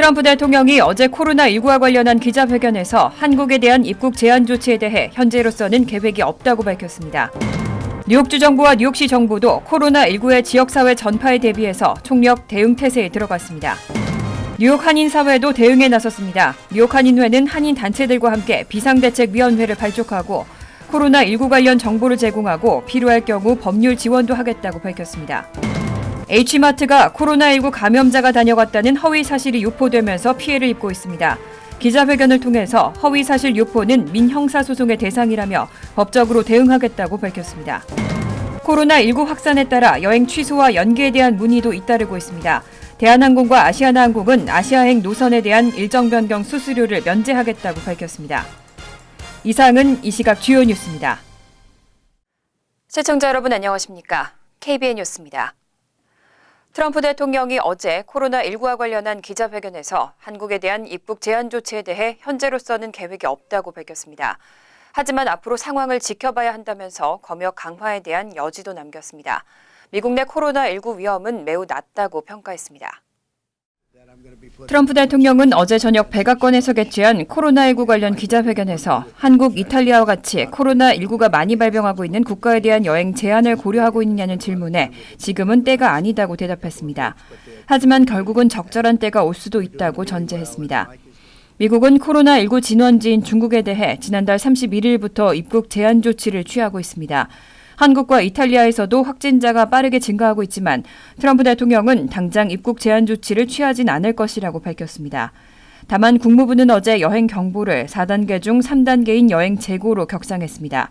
트럼프 대통령이 어제 코로나19와 관련한 기자회견에서 한국에 대한 입국 제한 조치에 대해 현재로서는 계획이 없다고 밝혔습니다. 뉴욕주 정부와 뉴욕시 정부도 코로나19의 지역사회 전파에 대비해서 총력 대응 태세에 들어갔습니다. 뉴욕 한인사회도 대응에 나섰습니다. 뉴욕 한인회는 한인 단체들과 함께 비상대책위원회를 발족하고 코로나19 관련 정보를 제공하고 필요할 경우 법률 지원도 하겠다고 밝혔습니다. H마트가 코로나19 감염자가 다녀갔다는 허위 사실이 유포되면서 피해를 입고 있습니다. 기자회견을 통해서 허위 사실 유포는 민형사소송의 대상이라며 법적으로 대응하겠다고 밝혔습니다. 코로나19 확산에 따라 여행 취소와 연기에 대한 문의도 잇따르고 있습니다. 대한항공과 아시아나항공은 아시아행 노선에 대한 일정 변경 수수료를 면제하겠다고 밝혔습니다. 이상은 이 시각 주요 뉴스입니다. 시청자 여러분 안녕하십니까? KBN 뉴스입니다. 트럼프 대통령이 어제 코로나19와 관련한 기자회견에서 한국에 대한 입국 제한 조치에 대해 현재로서는 계획이 없다고 밝혔습니다. 하지만 앞으로 상황을 지켜봐야 한다면서 검역 강화에 대한 여지도 남겼습니다. 미국 내 코로나19 위험은 매우 낮다고 평가했습니다. 트럼프 대통령은 어제 저녁 백악관에서 개최한 코로나19 관련 기자회견에서 한국, 이탈리아와 같이 코로나19가 많이 발병하고 있는 국가에 대한 여행 제한을 고려하고 있느냐는 질문에 지금은 때가 아니다고 대답했습니다. 하지만 결국은 적절한 때가 올 수도 있다고 전제했습니다. 미국은 코로나19 진원지인 중국에 대해 지난달 31일부터 입국 제한 조치를 취하고 있습니다. 한국과 이탈리아에서도 확진자가 빠르게 증가하고 있지만 트럼프 대통령은 당장 입국 제한 조치를 취하진 않을 것이라고 밝혔습니다. 다만 국무부는 어제 여행 경보를 4단계 중 3단계인 여행 재고로 격상했습니다.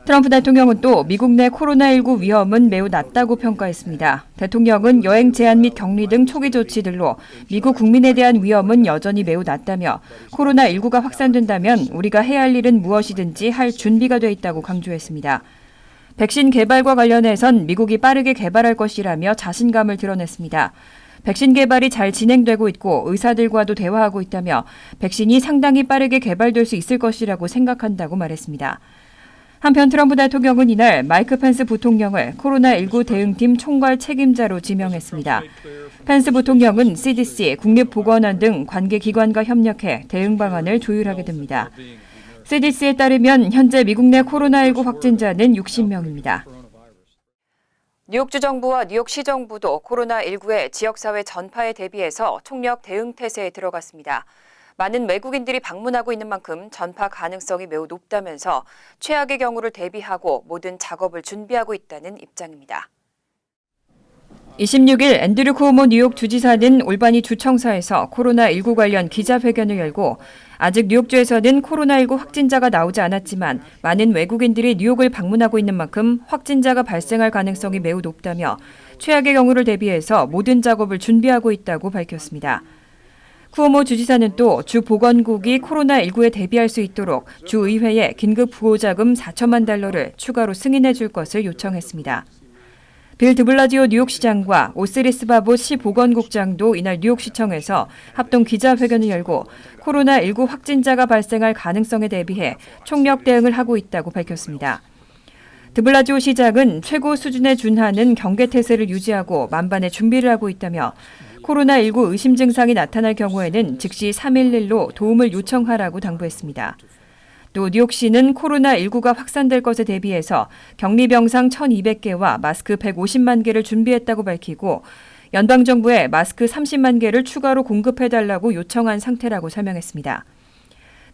트럼프 대통령은 또 미국 내 코로나19 위험은 매우 낮다고 평가했습니다. 대통령은 여행 제한 및 격리 등 초기 조치들로 미국 국민에 대한 위험은 여전히 매우 낮다며 코로나19가 확산된다면 우리가 해야 할 일은 무엇이든지 할 준비가 돼 있다고 강조했습니다. 백신 개발과 관련해선 미국이 빠르게 개발할 것이라며 자신감을 드러냈습니다. 백신 개발이 잘 진행되고 있고 의사들과도 대화하고 있다며 백신이 상당히 빠르게 개발될 수 있을 것이라고 생각한다고 말했습니다. 한편 트럼프 대통령은 이날 마이크 펜스 부통령을 코로나19 대응팀 총괄 책임자로 지명했습니다. 펜스 부통령은 CDC, 국립보건원 등 관계기관과 협력해 대응 방안을 조율하게 됩니다. CDC에 따르면 현재 미국 내 코로나19 확진자는 60명입니다. 뉴욕주 정부와 뉴욕시 정부도 코로나19의 지역사회 전파에 대비해서 총력 대응 태세에 들어갔습니다. 많은 외국인들이 방문하고 있는 만큼 전파 가능성이 매우 높다면서 최악의 경우를 대비하고 모든 작업을 준비하고 있다는 입장입니다. 26일 앤드류 쿠오모 뉴욕 주지사는 올바니 주청사에서 코로나19 관련 기자회견을 열고 아직 뉴욕주에서는 코로나19 확진자가 나오지 않았지만 많은 외국인들이 뉴욕을 방문하고 있는 만큼 확진자가 발생할 가능성이 매우 높다며 최악의 경우를 대비해서 모든 작업을 준비하고 있다고 밝혔습니다. 쿠오모 주지사는 또 주 보건국이 코로나19에 대비할 수 있도록 주의회에 긴급 보호자금 4천만 달러를 추가로 승인해 줄 것을 요청했습니다. 빌 드블라지오 뉴욕시장과 오스리스 바보 시 보건국장도 이날 뉴욕시청에서 합동 기자회견을 열고 코로나19 확진자가 발생할 가능성에 대비해 총력 대응을 하고 있다고 밝혔습니다. 드블라지오 시장은 최고 수준에 준하는 경계태세를 유지하고 만반의 준비를 하고 있다며 코로나19 의심 증상이 나타날 경우에는 즉시 311로 도움을 요청하라고 당부했습니다. 또 뉴욕시는 코로나19가 확산될 것에 대비해서 격리병상 1,200개와 마스크 150만 개를 준비했다고 밝히고 연방정부에 마스크 30만 개를 추가로 공급해달라고 요청한 상태라고 설명했습니다.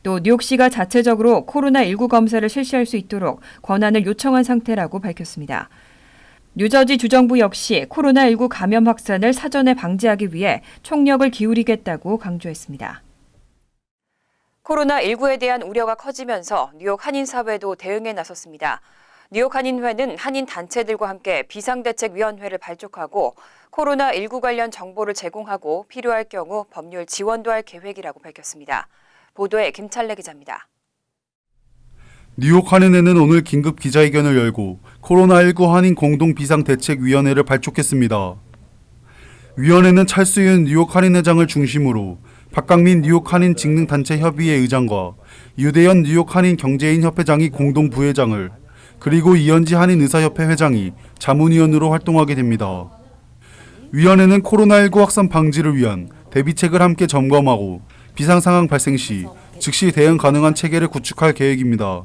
또 뉴욕시가 자체적으로 코로나19 검사를 실시할 수 있도록 권한을 요청한 상태라고 밝혔습니다. 뉴저지 주정부 역시 코로나19 감염 확산을 사전에 방지하기 위해 총력을 기울이겠다고 강조했습니다. 코로나19에 대한 우려가 커지면서 뉴욕 한인사회도 대응에 나섰습니다. 뉴욕 한인회는 한인 단체들과 함께 비상대책위원회를 발족하고 코로나19 관련 정보를 제공하고 필요할 경우 법률 지원도 할 계획이라고 밝혔습니다. 보도에 김찬래 기자입니다. 뉴욕 한인회는 오늘 긴급 기자회견을 열고 코로나19 한인 공동비상대책위원회를 발족했습니다. 위원회는 찰수윤 뉴욕 한인회장을 중심으로 박강민 뉴욕 한인 직능단체 협의회 의장과 유대현 뉴욕 한인 경제인 협회장이 공동 부회장을, 그리고 이현지 한인 의사협회 회장이 자문위원으로 활동하게 됩니다. 위원회는 코로나19 확산 방지를 위한 대비책을 함께 점검하고 비상 상황 발생 시 즉시 대응 가능한 체계를 구축할 계획입니다.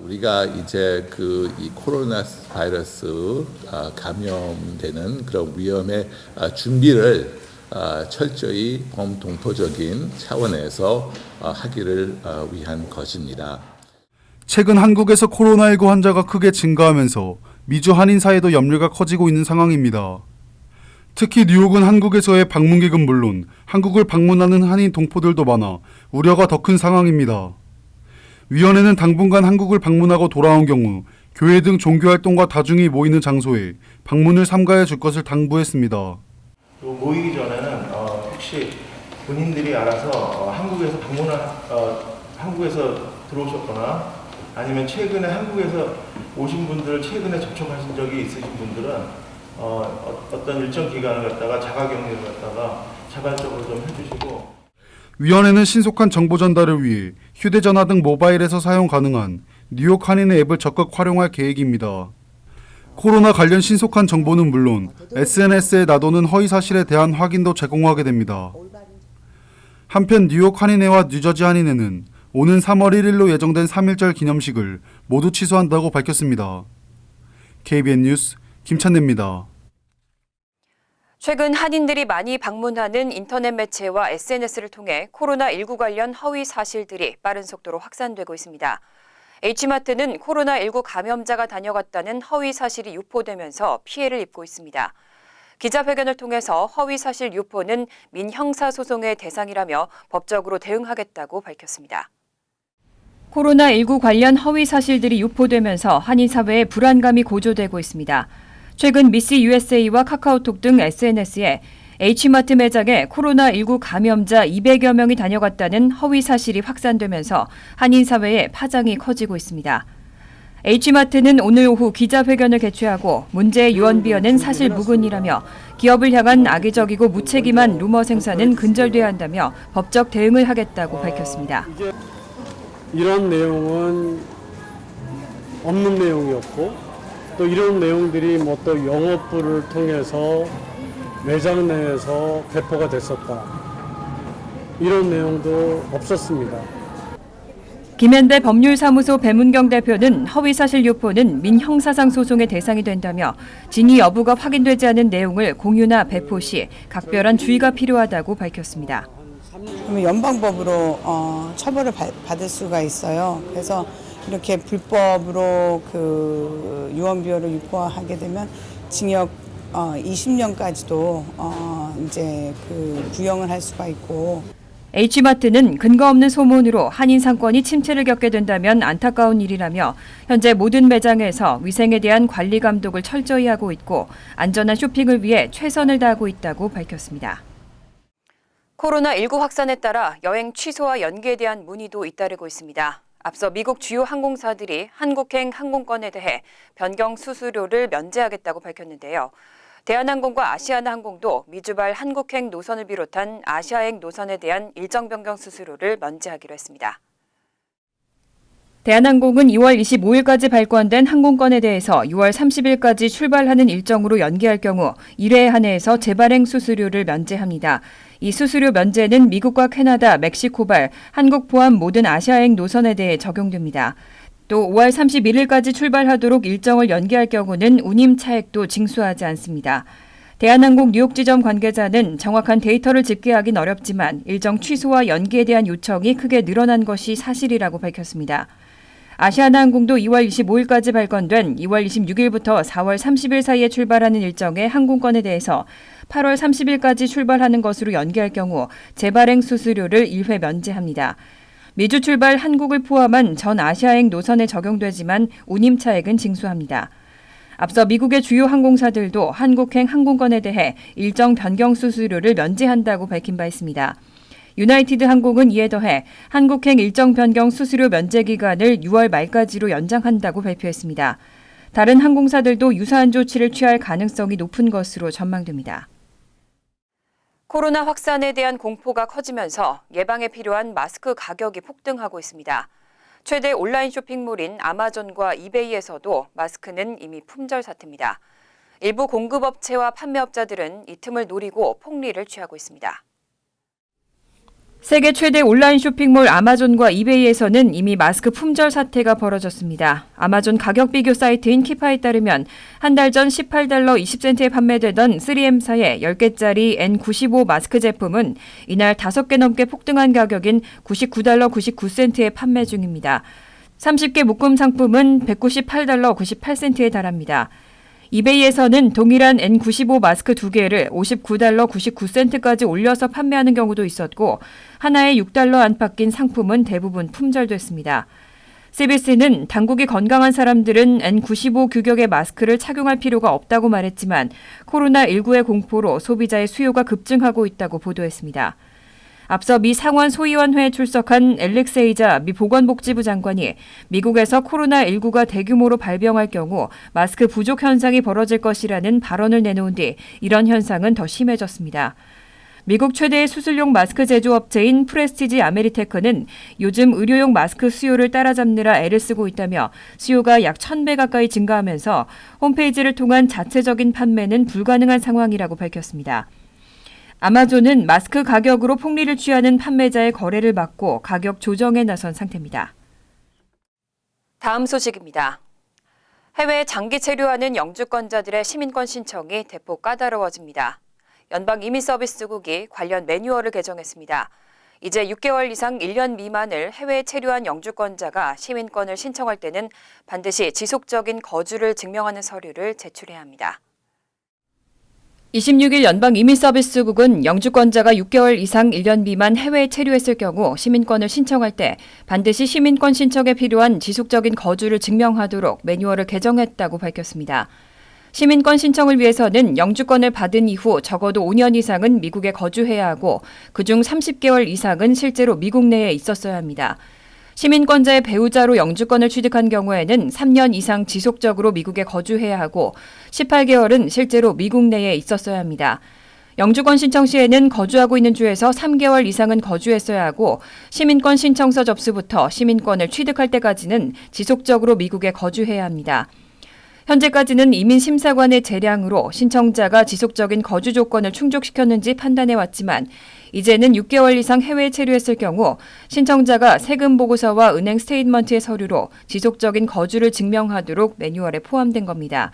우리가 이제 이 코로나 바이러스 감염되는 그런 위험의 준비를 철저히 범동포적인 차원에서 하기를 위한 것입니다. 최근 한국에서 코로나19 환자가 크게 증가하면서 미주 한인 사이도 염려가 커지고 있는 상황입니다. 특히 뉴욕은 한국에서의 방문객은 물론 한국을 방문하는 한인 동포들도 많아 우려가 더 큰 상황입니다. 위원회는 당분간 한국을 방문하고 돌아온 경우 교회 등 종교활동과 다중이 모이는 장소에 방문을 삼가해 줄 것을 당부했습니다. 모이기 전에는 혹시 본인들이 알아서 한국에서 들어오셨거나 아니면 최근에 한국에서 오신 분들, 최근에 접촉하신 적이 있으신 분들은 어떤 일정 기간을 갖다가 자가격리를 갖다가 자발적으로 좀 해주시고. 위원회는 신속한 정보 전달을 위해 휴대전화 등 모바일에서 사용 가능한 뉴욕 한인의 앱을 적극 활용할 계획입니다. 코로나 관련 신속한 정보는 물론 SNS에 놔도는 허위 사실에 대한 확인도 제공하게 됩니다. 한편 뉴욕 한인회와 뉴저지 한인회는 오는 3월 1일로 예정된 3.1절 기념식을 모두 취소한다고 밝혔습니다. KBN 뉴스 김찬래입니다. 최근 한인들이 많이 방문하는 인터넷 매체와 SNS를 통해 코로나19 관련 허위 사실들이 빠른 속도로 확산되고 있습니다. H마트는 코로나19 감염자가 다녀갔다는 허위 사실이 유포되면서 피해를 입고 있습니다. 기자회견을 통해서 허위 사실 유포는 민형사소송의 대상이라며 법적으로 대응하겠다고 밝혔습니다. 코로나19 관련 허위 사실들이 유포되면서 한인 사회에 불안감이 고조되고 있습니다. 최근 미스 USA와 카카오톡 등 SNS에 H마트 매장에 코로나19 감염자 200여 명이 다녀갔다는 허위 사실이 확산되면서 한인 사회에 파장이 커지고 있습니다. H마트는 오늘 오후 기자회견을 개최하고 문제의 유언비어는 사실 무근이라며 기업을 향한 악의적이고 무책임한 루머 생산은 근절돼야 한다며 법적 대응을 하겠다고 밝혔습니다. 이런 내용은 없는 내용이었고 또 이런 내용들이 또 영업부를 통해서 매장 내에서 배포가 됐었다. 이런 내용도 없었습니다. 김현대 법률사무소 배문경 대표는 허위사실 유포는 민형사상 소송의 대상이 된다며 진위 여부가 확인되지 않은 내용을 공유나 배포 시 각별한 주의가 필요하다고 밝혔습니다. 그러면 연방법으로 처벌을 받을 수가 있어요. 그래서 이렇게 불법으로 유언비어를 유포하게 되면 징역 20년까지도 이제 구형을 할 수가 있고. H마트는 근거 없는 소문으로 한인 상권이 침체를 겪게 된다면 안타까운 일이라며 현재 모든 매장에서 위생에 대한 관리 감독을 철저히 하고 있고 안전한 쇼핑을 위해 최선을 다하고 있다고 밝혔습니다. 코로나19 확산에 따라 여행 취소와 연기에 대한 문의도 잇따르고 있습니다. 앞서 미국 주요 항공사들이 한국행 항공권에 대해 변경 수수료를 면제하겠다고 밝혔는데요. 대한항공과 아시아나항공도 미주발 한국행 노선을 비롯한 아시아행 노선에 대한 일정 변경 수수료를 면제하기로 했습니다. 대한항공은 2월 25일까지 발권된 항공권에 대해서 6월 30일까지 출발하는 일정으로 연기할 경우 1회에 한해서 재발행 수수료를 면제합니다. 이 수수료 면제는 미국과 캐나다, 멕시코발, 한국 포함 모든 아시아행 노선에 대해 적용됩니다. 또 5월 31일까지 출발하도록 일정을 연기할 경우는 운임 차액도 징수하지 않습니다. 대한항공 뉴욕 지점 관계자는 정확한 데이터를 집계하긴 어렵지만 일정 취소와 연기에 대한 요청이 크게 늘어난 것이 사실이라고 밝혔습니다. 아시아나항공도 2월 25일까지 발권된 2월 26일부터 4월 30일 사이에 출발하는 일정의 항공권에 대해서 8월 30일까지 출발하는 것으로 연기할 경우 재발행 수수료를 1회 면제합니다. 미주 출발 한국을 포함한 전 아시아행 노선에 적용되지만 운임 차액은 징수합니다. 앞서 미국의 주요 항공사들도 한국행 항공권에 대해 일정 변경 수수료를 면제한다고 밝힌 바 있습니다. 유나이티드 항공은 이에 더해 한국행 일정 변경 수수료 면제 기간을 6월 말까지로 연장한다고 발표했습니다. 다른 항공사들도 유사한 조치를 취할 가능성이 높은 것으로 전망됩니다. 코로나 확산에 대한 공포가 커지면서 예방에 필요한 마스크 가격이 폭등하고 있습니다. 최대 온라인 쇼핑몰인 아마존과 이베이에서도 마스크는 이미 품절 사태입니다. 일부 공급업체와 판매업자들은 이 틈을 노리고 폭리를 취하고 있습니다. 세계 최대 온라인 쇼핑몰 아마존과 이베이에서는 이미 마스크 품절 사태가 벌어졌습니다. 아마존 가격 비교 사이트인 키파에 따르면 한 달 전 $18 20센트에 판매되던 3M사의 10개짜리 N95 마스크 제품은 이날 5개 넘게 폭등한 가격인 $99 99센트에 판매 중입니다. 30개 묶음 상품은 $198 98센트에 달합니다. 이베이에서는 동일한 N95 마스크 2개를 $59 99센트까지 올려서 판매하는 경우도 있었고 하나에 $6 안팎인 상품은 대부분 품절됐습니다. CBC는 당국이 건강한 사람들은 N95 규격의 마스크를 착용할 필요가 없다고 말했지만 코로나19의 공포로 소비자의 수요가 급증하고 있다고 보도했습니다. 앞서 미 상원 소위원회에 출석한 앨릭스 헤이자 미 보건복지부 장관이 미국에서 코로나19가 대규모로 발병할 경우 마스크 부족 현상이 벌어질 것이라는 발언을 내놓은 뒤 이런 현상은 더 심해졌습니다. 미국 최대의 수술용 마스크 제조업체인 프레스티지 아메리테크는 요즘 의료용 마스크 수요를 따라잡느라 애를 쓰고 있다며 수요가 약 1,000배 가까이 증가하면서 홈페이지를 통한 자체적인 판매는 불가능한 상황이라고 밝혔습니다. 아마존은 마스크 가격으로 폭리를 취하는 판매자의 거래를 막고 가격 조정에 나선 상태입니다. 다음 소식입니다. 해외에 장기 체류하는 영주권자들의 시민권 신청이 대폭 까다로워집니다. 연방이민서비스국이 관련 매뉴얼을 개정했습니다. 이제 6개월 이상 1년 미만을 해외에 체류한 영주권자가 시민권을 신청할 때는 반드시 지속적인 거주를 증명하는 서류를 제출해야 합니다. 26일 연방이민서비스국은 영주권자가 6개월 이상 1년 미만 해외에 체류했을 경우 시민권을 신청할 때 반드시 시민권 신청에 필요한 지속적인 거주를 증명하도록 매뉴얼을 개정했다고 밝혔습니다. 시민권 신청을 위해서는 영주권을 받은 이후 적어도 5년 이상은 미국에 거주해야 하고 그중 30개월 이상은 실제로 미국 내에 있었어야 합니다. 시민권자의 배우자로 영주권을 취득한 경우에는 3년 이상 지속적으로 미국에 거주해야 하고 18개월은 실제로 미국 내에 있었어야 합니다. 영주권 신청 시에는 거주하고 있는 주에서 3개월 이상은 거주했어야 하고 시민권 신청서 접수부터 시민권을 취득할 때까지는 지속적으로 미국에 거주해야 합니다. 현재까지는 이민심사관의 재량으로 신청자가 지속적인 거주 조건을 충족시켰는지 판단해왔지만 이제는 6개월 이상 해외에 체류했을 경우 신청자가 세금 보고서와 은행 스테이트먼트의 서류로 지속적인 거주를 증명하도록 매뉴얼에 포함된 겁니다.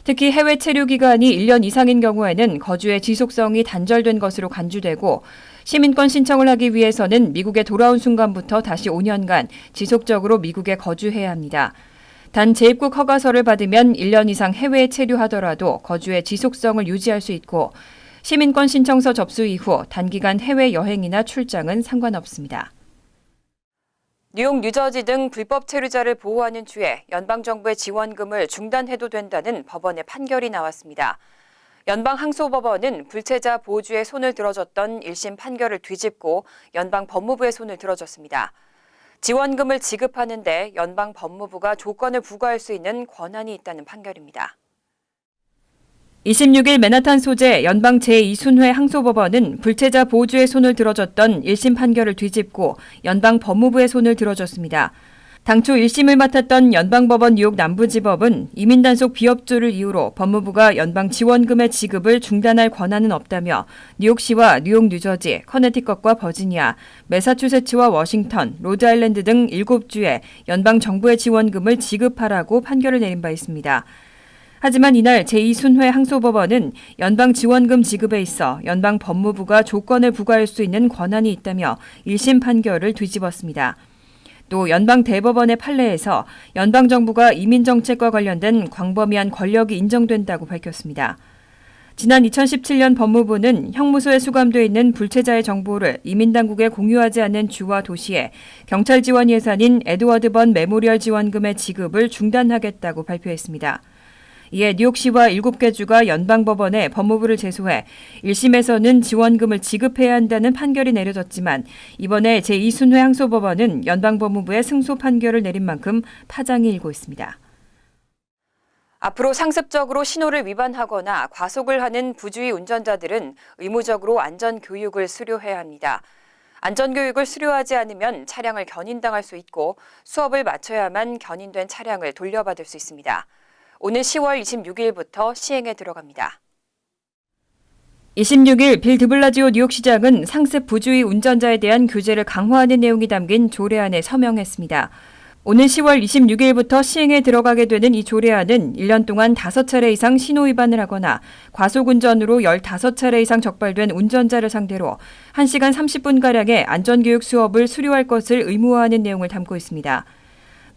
특히 해외 체류 기간이 1년 이상인 경우에는 거주의 지속성이 단절된 것으로 간주되고 시민권 신청을 하기 위해서는 미국에 돌아온 순간부터 다시 5년간 지속적으로 미국에 거주해야 합니다. 단 재입국 허가서를 받으면 1년 이상 해외에 체류하더라도 거주의 지속성을 유지할 수 있고 시민권 신청서 접수 이후 단기간 해외 여행이나 출장은 상관없습니다. 뉴욕, 뉴저지 등 불법 체류자를 보호하는 주에 연방정부의 지원금을 중단해도 된다는 법원의 판결이 나왔습니다. 연방항소법원은 불체자 보호주의 손을 들어줬던 1심 판결을 뒤집고 연방법무부의 손을 들어줬습니다. 지원금을 지급하는데 연방법무부가 조건을 부과할 수 있는 권한이 있다는 판결입니다. 26일 맨하탄 소재 연방 제2순회 항소법원은 불체자 보호주의 손을 들어줬던 1심 판결을 뒤집고 연방법무부의 손을 들어줬습니다. 당초 1심을 맡았던 연방법원 뉴욕 남부지법은 이민단속 비협조를 이유로 법무부가 연방 지원금의 지급을 중단할 권한은 없다며 뉴욕시와 뉴욕, 뉴저지, 커네티컷과 버지니아, 매사추세츠와 워싱턴, 로드아일랜드 등 7주에 연방 정부의 지원금을 지급하라고 판결을 내린 바 있습니다. 하지만 이날 제2순회 항소법원은 연방 지원금 지급에 있어 연방 법무부가 조건을 부과할 수 있는 권한이 있다며 1심 판결을 뒤집었습니다. 또 연방 대법원의 판례에서 연방 정부가 이민 정책과 관련된 광범위한 권력이 인정된다고 밝혔습니다. 지난 2017년 법무부는 형무소에 수감돼 있는 불체자의 정보를 이민당국에 공유하지 않는 주와 도시에 경찰 지원 예산인 에드워드 번 메모리얼 지원금의 지급을 중단하겠다고 발표했습니다. 이에 뉴욕시와 7개 주가 연방법원에 법무부를 제소해 1심에서는 지원금을 지급해야 한다는 판결이 내려졌지만 이번에 제2순회 항소법원은 연방법무부의 승소 판결을 내린 만큼 파장이 일고 있습니다. 앞으로 상습적으로 신호를 위반하거나 과속을 하는 부주의 운전자들은 의무적으로 안전교육을 수료해야 합니다. 안전교육을 수료하지 않으면 차량을 견인당할 수 있고 수업을 마쳐야만 견인된 차량을 돌려받을 수 있습니다. 오늘 10월 26일부터 시행에 들어갑니다. 26일 빌 드블라지오 뉴욕시장은 상습 부주의 운전자에 대한 규제를 강화하는 내용이 담긴 조례안에 서명했습니다. 오는 10월 26일부터 시행에 들어가게 되는 이 조례안은 1년 동안 5차례 이상 신호 위반을 하거나 과속운전으로 15차례 이상 적발된 운전자를 상대로 1시간 30분가량의 안전교육 수업을 수료할 것을 의무화하는 내용을 담고 있습니다.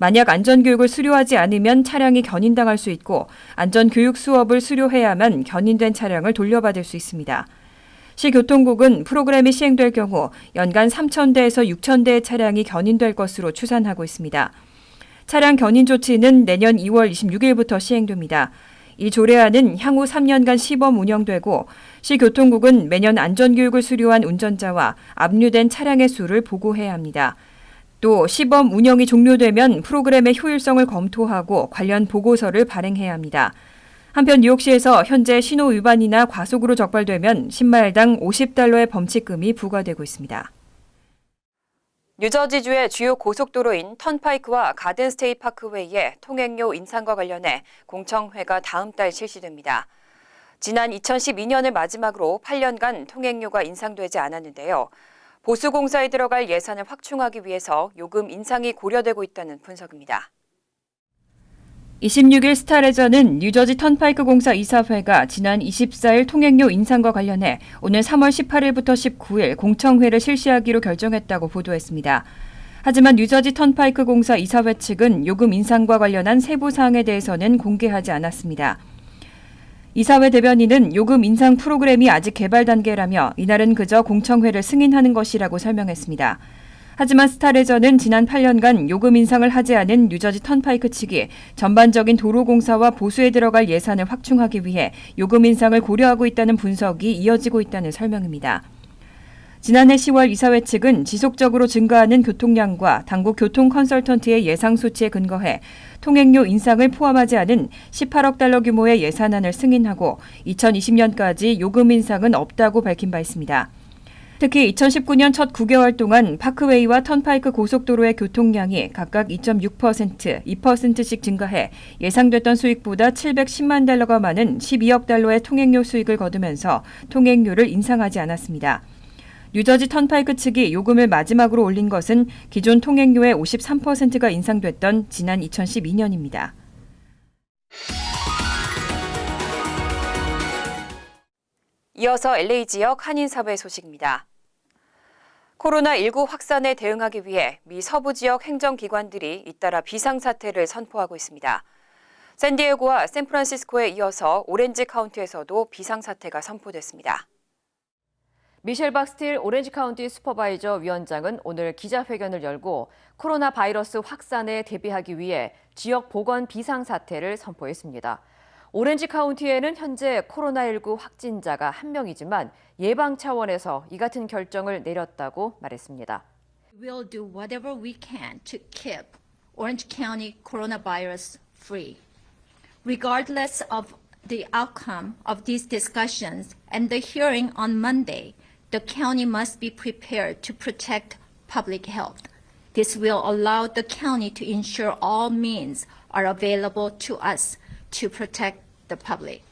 만약 안전교육을 수료하지 않으면 차량이 견인당할 수 있고 안전교육 수업을 수료해야만 견인된 차량을 돌려받을 수 있습니다. 시교통국은 프로그램이 시행될 경우 연간 3,000대에서 6,000대의 차량이 견인될 것으로 추산하고 있습니다. 차량 견인 조치는 내년 2월 26일부터 시행됩니다. 이 조례안은 향후 3년간 시범 운영되고 시교통국은 매년 안전교육을 수료한 운전자와 압류된 차량의 수를 보고해야 합니다. 또 시범 운영이 종료되면 프로그램의 효율성을 검토하고 관련 보고서를 발행해야 합니다. 한편 뉴욕시에서 현재 신호 위반이나 과속으로 적발되면 10마일당 $50의 범칙금이 부과되고 있습니다. 뉴저지주의 주요 고속도로인 턴파이크와 가든스테이트 파크웨이의 통행료 인상과 관련해 공청회가 다음 달 실시됩니다. 지난 2012년을 마지막으로 8년간 통행료가 인상되지 않았는데요. 보수공사에 들어갈 예산을 확충하기 위해서 요금 인상이 고려되고 있다는 분석입니다. 26일 스타레저는 뉴저지 턴파이크 공사 이사회가 지난 24일 통행료 인상과 관련해 오는 3월 18일부터 19일 공청회를 실시하기로 결정했다고 보도했습니다. 하지만 뉴저지 턴파이크 공사 이사회 측은 요금 인상과 관련한 세부 사항에 대해서는 공개하지 않았습니다. 이사회 대변인은 요금 인상 프로그램이 아직 개발 단계라며 이날은 그저 공청회를 승인하는 것이라고 설명했습니다. 하지만 스타레저는 지난 8년간 요금 인상을 하지 않은 뉴저지 턴파이크 측이 전반적인 도로공사와 보수에 들어갈 예산을 확충하기 위해 요금 인상을 고려하고 있다는 분석이 이어지고 있다는 설명입니다. 지난해 10월 이사회 측은 지속적으로 증가하는 교통량과 당국 교통 컨설턴트의 예상 수치에 근거해 통행료 인상을 포함하지 않은 $18억 규모의 예산안을 승인하고 2020년까지 요금 인상은 없다고 밝힌 바 있습니다. 특히 2019년 첫 9개월 동안 파크웨이와 턴파이크 고속도로의 교통량이 각각 2.6%, 2%씩 증가해 예상됐던 수익보다 $710만 달러가 많은 $12억 통행료 수익을 거두면서 통행료를 인상하지 않았습니다. 뉴저지 턴파이크 측이 요금을 마지막으로 올린 것은 기존 통행료의 53%가 인상됐던 지난 2012년입니다. 이어서 LA 지역 한인사회 소식입니다. 코로나19 확산에 대응하기 위해 미 서부 지역 행정기관들이 잇따라 비상사태를 선포하고 있습니다. 샌디에고와 샌프란시스코에 이어서 오렌지 카운티에서도 비상사태가 선포됐습니다. 미셸 박스틸 오렌지 카운티 슈퍼바이저 위원장은 오늘 기자회견을 열고 코로나 바이러스 확산에 대비하기 위해 지역 보건 비상사태를 선포했습니다. 오렌지 카운티에는 현재 코로나19 확진자가 1명이지만 예방 차원에서 이 같은 결정을 내렸다고 말했습니다. We'll do whatever we can to keep Orange County coronavirus free. Regardless of the outcome of these discussions and the hearing on Monday, the county must be prepared to protect public health. This will allow the county to ensure all means are available to us to protect the public.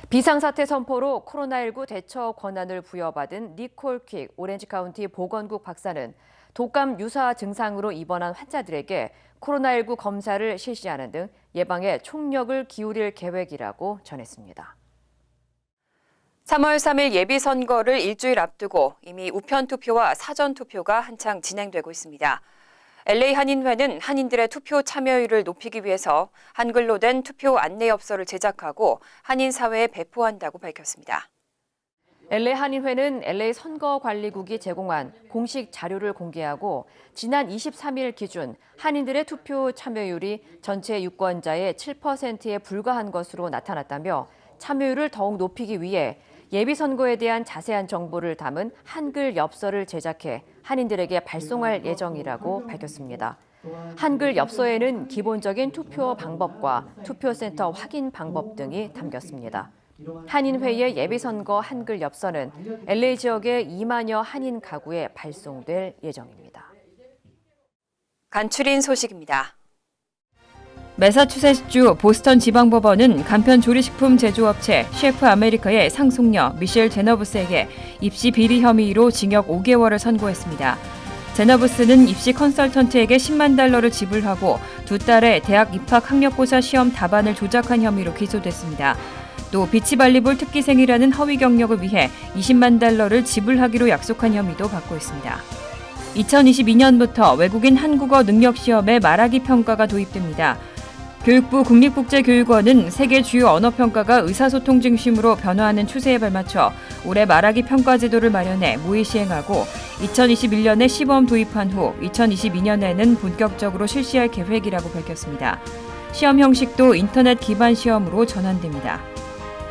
비상사태 선포로 코로나19 대처 권한을 부여받은 니콜 퀵 오렌지 카운티 보건국 박사는 독감 유사 증상으로 입원한 환자들에게 코로나19 검사를 실시하는 등 예방에 총력을 기울일 계획이라고 전했습니다. 3월 3일 예비선거를 일주일 앞두고 이미 우편투표와 사전투표가 한창 진행되고 있습니다. LA 한인회는 한인들의 투표 참여율을 높이기 위해서 한글로 된 투표 안내엽서를 제작하고 한인사회에 배포한다고 밝혔습니다. LA 한인회는 LA 선거관리국이 제공한 공식 자료를 공개하고 지난 23일 기준 한인들의 투표 참여율이 전체 유권자의 7%에 불과한 것으로 나타났다며 참여율을 더욱 높이기 위해 예비선거에 대한 자세한 정보를 담은 한글 엽서를 제작해 한인들에게 발송할 예정이라고 밝혔습니다. 한글 엽서에는 기본적인 투표 방법과 투표센터 확인 방법 등이 담겼습니다. 한인회의 예비선거 한글 엽서는 LA 지역의 2만여 한인 가구에 발송될 예정입니다. 간추린 소식입니다. 매사추세츠주 보스턴 지방법원은 간편 조리식품 제조업체 셰프 아메리카의 상속녀 미셸 제너부스에게 입시 비리 혐의로 징역 5개월을 선고했습니다. 제너부스는 입시 컨설턴트에게 10만 달러를 지불하고 두 딸의 대학 입학 학력고사 시험 답안을 조작한 혐의로 기소됐습니다. 또 비치발리볼 특기생이라는 허위 경력을 위해 20만 달러를 지불하기로 약속한 혐의도 받고 있습니다. 2022년부터 외국인 한국어 능력시험에 말하기 평가가 도입됩니다. 교육부 국립국제교육원은 세계 주요 언어평가가 의사소통 중심으로 변화하는 추세에 발맞춰 올해 말하기 평가 제도를 마련해 모의 시행하고 2021년에 시범 도입한 후 2022년에는 본격적으로 실시할 계획이라고 밝혔습니다. 시험 형식도 인터넷 기반 시험으로 전환됩니다.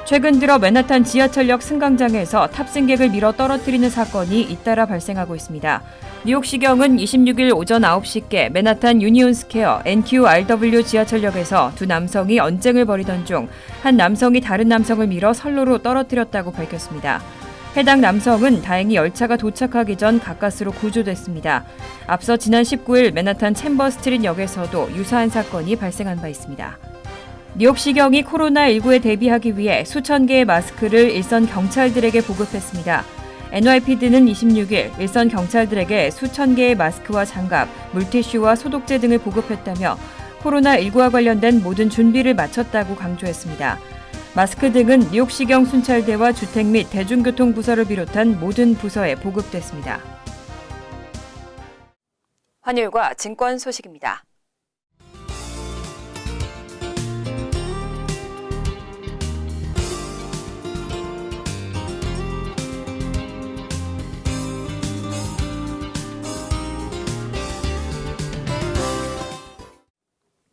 최근 들어 맨하탄 지하철역 승강장에서 탑승객을 밀어 떨어뜨리는 사건이 잇따라 발생하고 있습니다. 뉴욕시경은 26일 오전 9시께 맨하탄 유니온스퀘어 NQRW 지하철역에서 두 남성이 언쟁을 벌이던 중 한 남성이 다른 남성을 밀어 선로로 떨어뜨렸다고 밝혔습니다. 해당 남성은 다행히 열차가 도착하기 전 가까스로 구조됐습니다. 앞서 지난 19일 맨하탄 챔버 스트릿 역에서도 유사한 사건이 발생한 바 있습니다. 뉴욕시경이 코로나19에 대비하기 위해 수천 개의 마스크를 일선 경찰들에게 보급했습니다. NYPD는 26일 일선 경찰들에게 수천 개의 마스크와 장갑, 물티슈와 소독제 등을 보급했다며 코로나19와 관련된 모든 준비를 마쳤다고 강조했습니다. 마스크 등은 뉴욕시경 순찰대와 주택 및 대중교통부서를 비롯한 모든 부서에 보급됐습니다. 환율과 증권 소식입니다.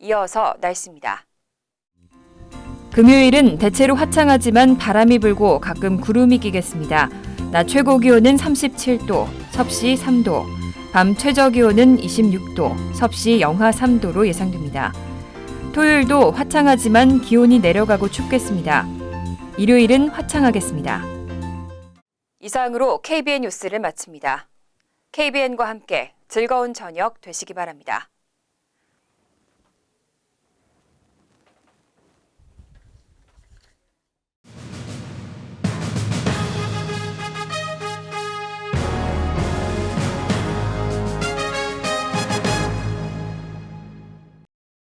이어서 날씨입니다. 금요일은 대체로 화창하지만 바람이 불고 가끔 구름이 끼겠습니다. 낮 최고 기온은 37도, 섭씨 3도, 밤 최저 기온은 26도, 섭씨 영하 3도로 예상됩니다. 토요일도 화창하지만 기온이 내려가고 춥겠습니다. 일요일은 화창하겠습니다. 이상으로 KBN 뉴스를 마칩니다. KBN과 함께 즐거운 저녁 되시기 바랍니다.